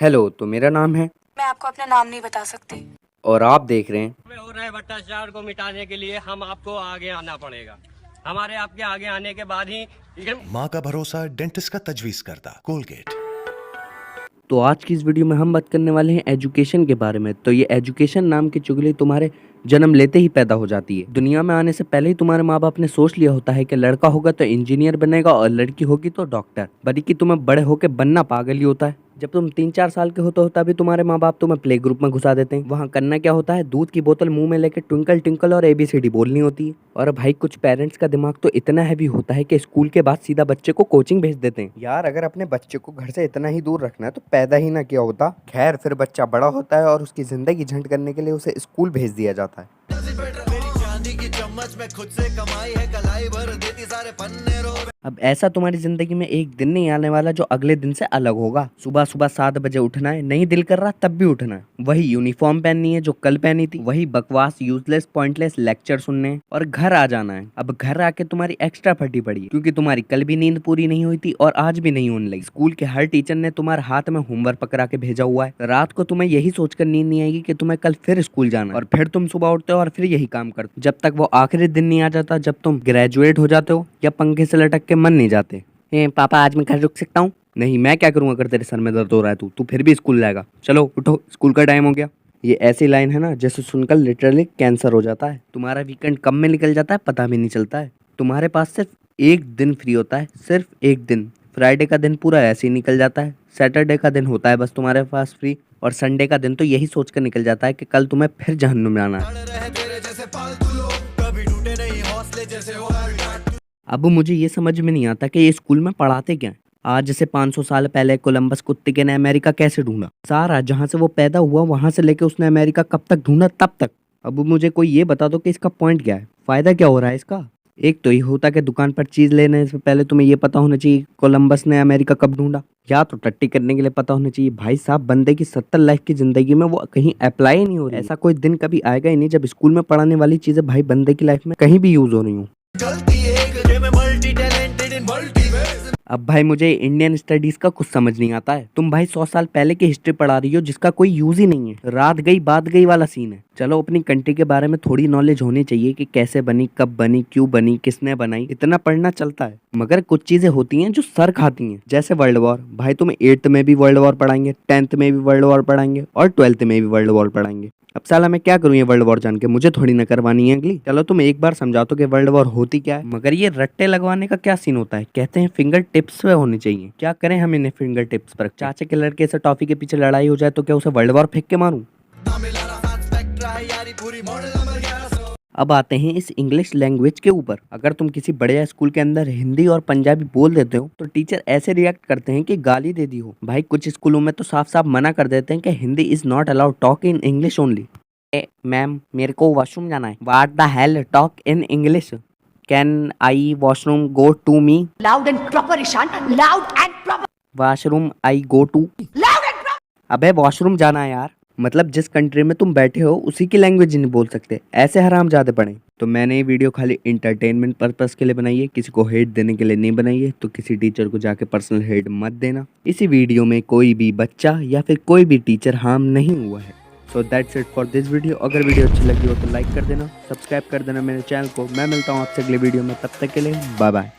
Hello, तो मेरा नाम है मैं आपको अपना नाम नहीं बता सकती। और आप देख रहे हैं। हो रहे भ्रष्टाचार को मिटाने के लिए हम आपको आगे आना पड़ेगा। हमारे आपके आगे आने के बाद ही माँ का भरोसा डेंटिस्ट का तजवीज करता कोलगेट। तो आज की इस वीडियो में हम बात करने वाले हैं एजुकेशन के बारे में। तो ये एजुकेशन नाम की चुगली तुम्हारे जन्म लेते ही पैदा हो जाती है। दुनिया में आने से पहले ही तुम्हारे माँ बाप ने सोच लिया होता है कि लड़का होगा तो इंजीनियर बनेगा और लड़की होगी तो डॉक्टर। बल्कि तुम्हें बड़े होकर बनना पागल ही होता है। जब तुम 3-4 साल के होते हो तभी तुम्हारे माँ बाप तुम्हें प्ले ग्रुप में घुसा देते हैं। वहाँ करना क्या होता है, दूध की बोतल मुंह में लेकर ट्विंकल ट्विंकल और ABCD बोलनी होती है। और भाई कुछ पेरेंट्स का दिमाग तो इतना हैवी होता है कि स्कूल के बाद सीधा बच्चे को कोचिंग भेज देते हैं। यार अगर अपने बच्चे को घर से इतना ही दूर रखना है तो पैदा ही ना किया होता। खैर फिर बच्चा बड़ा होता है और उसकी जिंदगी झंड करने के लिए उसे स्कूल भेज दिया जाता है। अब ऐसा तुम्हारी जिंदगी में एक दिन नहीं आने वाला जो अगले दिन से अलग होगा। सुबह सुबह 7 बजे उठना है, नहीं दिल कर रहा तब भी उठना है। वही यूनिफॉर्म पहननी है जो कल पहनी थी, वही बकवास यूजलेस पॉइंटलेस लेक्चर सुनने हैं और घर आ जाना है। अब घर आके तुम्हारी एक्स्ट्रा फटी पड़ी है क्योंकि तुम्हारी कल भी नींद पूरी नहीं हुई थी और आज भी नहीं होने लगी। स्कूल के हर टीचर ने तुम्हारे हाथ में होमवर्क पकड़ा के भेजा हुआ है। रात को तुम्हें यही सोचकर नींद नहीं आएगी कि तुम्हें कल फिर स्कूल जाना है और फिर तुम सुबह उठते हो और फिर यही काम करते हो जब तक वो आखिरी दिन नहीं आ जाता, जब तुम ग्रेजुएट हो जाते हो या पंखे से लटक के मन नहीं जाते। पापा आज मैं घर रुक सकता हूँ? नहीं, मैं क्या करूँगा अगर तेरे सर में दर्द हो रहा है तू फिर भी स्कूल जाएगा। चलो उठो, स्कूल का टाइम हो गया। ये ऐसी लाइन है ना जैसे सुनकर लिटरली कैंसर हो जाता है। तुम्हारा वीकेंड कब में निकल जाता है पता भी नहीं चलता है। तुम्हारे पास सिर्फ एक दिन फ्री होता है, सिर्फ एक दिन। फ्राइडे का दिन पूरा ऐसे ही निकल जाता है। सैटरडे का दिन होता है बस तुम्हारे पास फ्री और संडे का दिन तो यही सोचकर निकल जाता है कि कल तुम्हें फिर जहन्नुम में आना है। अब मुझे ये समझ में नहीं आता कि ये स्कूल में पढ़ाते क्या है। आज से 500 साल पहले कोलंबस कुत्ते ने अमेरिका कैसे ढूंढा, सारा जहां से वो पैदा हुआ वहां से लेके उसने अमेरिका कब तक ढूंढा तब तक। अब मुझे कोई ये बता दो कि इसका पॉइंट क्या है, फायदा क्या हो रहा है इसका। एक तो ये होता कि दुकान पर चीज लेने से पहले तुम्हें ये पता होना चाहिए कोलंबस ने अमेरिका कब ढूंढा, या तो टट्टी करने के लिए पता होना चाहिए। भाई साहब बंदे की 70 लाइफ की जिंदगी में वो कहीं अप्लाई ही नहीं हो रही। ऐसा कोई दिन कभी आएगा ही नहीं जब स्कूल में पढ़ाने वाली चीजें भाई बंदे की लाइफ में कहीं भी यूज हो रही हूँ। अब भाई मुझे इंडियन स्टडीज का कुछ समझ नहीं आता है। तुम भाई 100 साल पहले की हिस्ट्री पढ़ा रही हो जिसका कोई यूज ही नहीं है। रात गई बात गई वाला सीन है। चलो अपनी कंट्री के बारे में थोड़ी नॉलेज होनी चाहिए कि कैसे बनी, कब बनी, क्यों बनी, किसने बनाई, इतना पढ़ना चलता है। मगर कुछ चीजें होती हैं जो सर खाती हैं, जैसे वर्ल्ड वॉर। भाई तुम्हें 8th में भी वर्ल्ड वॉर पढ़ाएंगे, 10th में भी वर्ल्ड वॉर पढ़ाएंगे और 12th में भी वर्ल्ड वॉर पढ़ाएंगे। अब साला मैं क्या करूँ ये वर्ल्ड वॉर जान के, मुझे थोड़ी ना करवानी है अगली। चलो तुम एक बार समझाओ तो कि वर्ल्ड वॉर होती क्या है। मगर ये रट्टे लगवाने का क्या सीन होता है, कहते हैं फिंगर टिप्स पे होने चाहिए। क्या करें हम इन्हें फिंगर टिप्स पर। चाचा के लड़के से टॉफी के पीछे लड़ाई हो जाए तो क्या उसे वर्ल्ड वॉर फेंक के मारूं। अब आते हैं इस इंग्लिश लैंग्वेज के ऊपर। अगर तुम किसी बड़े स्कूल के अंदर हिंदी और पंजाबी बोल देते हो तो टीचर ऐसे रिएक्ट करते हैं कि गाली दे दी हो। भाई कुछ स्कूलों में तो साफ साफ मना कर देते हैं कि Hindi is not allowed, talk in English only. Ma'am मेरे को वॉशरूम जाना है। What the hell, talk in English. Can I washroom go to me. Loud and proper, Ishan. Loud and proper. Washroom I go to. Loud and proper. अबे washroom जाना है यार। मतलब जिस कंट्री में तुम बैठे हो उसी की लैंग्वेज नहीं बोल सकते, ऐसे हराम ज्यादा पड़े। तो मैंने ये वीडियो खाली इंटरटेनमेंट पर्पस के लिए बनाई है, किसी को हेट देने के लिए नहीं बनाई है। तो किसी टीचर को जाके पर्सनल हेट मत देना। इसी वीडियो में कोई भी बच्चा या फिर कोई भी टीचर हार्म नहीं हुआ है। So that's it for this video. अगर वीडियो अच्छी लगी हो तो लाइक कर देना, सब्सक्राइब कर देना मेरे चैनल को। मैं मिलता हूँ आपसे अगले वीडियो में, तब तक के लिए बाय बाय।